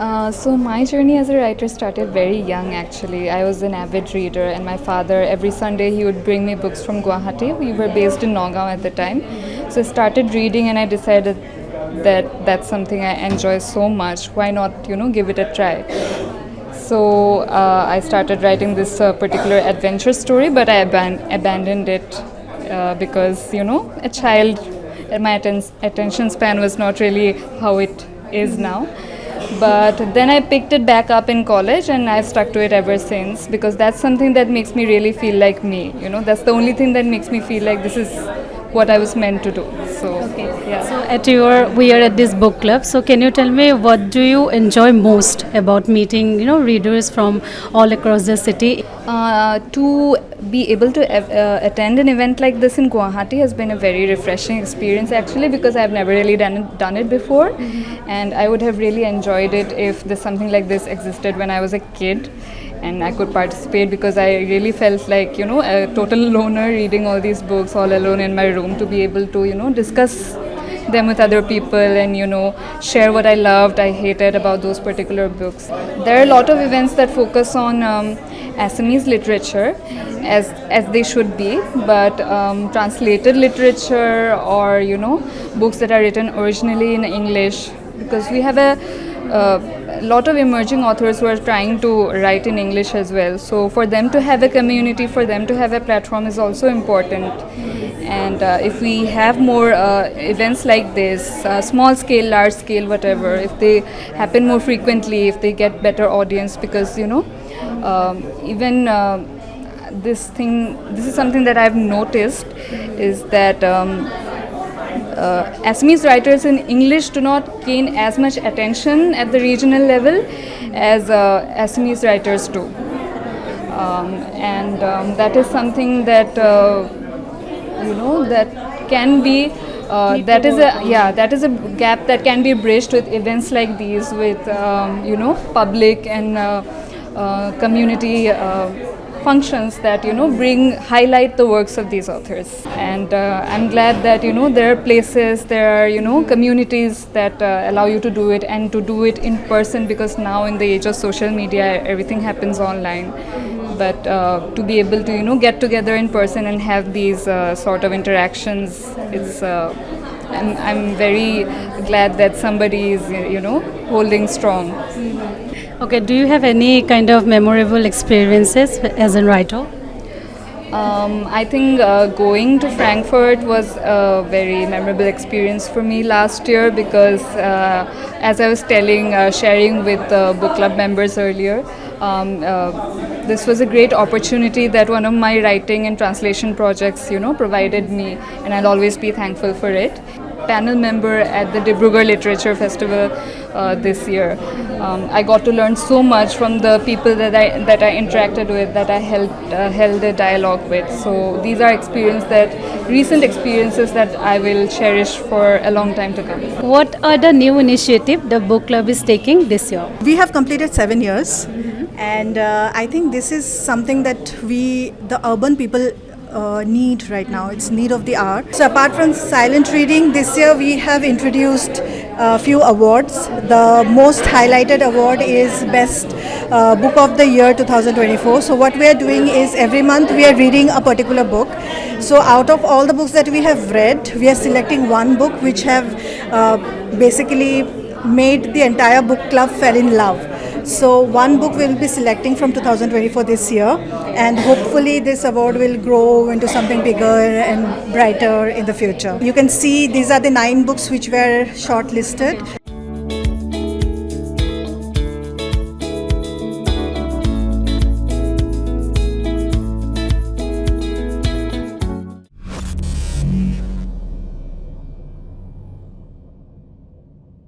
So my journey as a writer started very young actually. I was an avid reader and my father every Sunday he would bring me books from Guwahati. We were based in Nagaon at the time. So I started reading and I decided that that's something I enjoy so much. Why not, give it a try? So I started writing this particular adventure story, but I abandoned it because, a child, my attention span was not really how it is now. But then I picked it back up in college and I've stuck to it ever since because that's something that makes me really feel like me. That's the only thing that makes me feel like this is what I was meant to do. So, Okay. yeah. So we are at this book club. So can you tell me what do you enjoy most about meeting, readers from all across the city? To be able to attend an event like this in Guwahati has been a very refreshing experience actually because I've never really done it before, and I would have really enjoyed it if something like this existed when I was a kid and I could participate because I really felt like a total loner reading all these books all alone in my room. To be able to discuss them with other people and share what I loved, I hated about those particular books. There are a lot of events that focus on Assamese literature as they should be, but translated literature or books that are written originally in English, because we have a lot of emerging authors who are trying to write in English as well. So for them to have a community, for them to have a platform is also important. And if we have more events like this, small scale, large scale, whatever, if they happen more frequently, if they get better audience, because even this is something that I've noticed is that Assamese writers in English do not gain as much attention at the regional level as Assamese writers do, and that is something that that can be that is a gap that can be bridged with events like these, with public and community functions that highlight the works of these authors. And I'm glad that there are places, there are communities that allow you to do it, and to do it in person, because now in the age of social media everything happens online. But to be able to get together in person and have these sort of interactions, it's I'm very glad that somebody is holding strong. Okay, do you have any kind of memorable experiences as a writer? I think going to Frankfurt was a very memorable experience for me last year because, as I was sharing with book club members earlier, this was a great opportunity that one of my writing and translation projects, provided me, and I'll always be thankful for it. Panel member at the Dibrugarh Literature Festival this year. I got to learn so much from the people that I interacted with, that I held a dialogue with. So these are recent experiences that I will cherish for a long time to come. What are the new initiatives the book club is taking this year? We have completed 7 years, and I think this is something that the urban people, need right now. It's need of the hour. So apart from silent reading, this year we have introduced a few awards. The most highlighted award is Best Book of the Year 2024. So what we are doing is every month we are reading a particular book. So out of all the books that we have read, we are selecting one book which have basically made the entire book club fell in love. So one book we'll be selecting from 2024 this year, and hopefully this award will grow into something bigger and brighter in the future. You can see these are the 9 books which were shortlisted.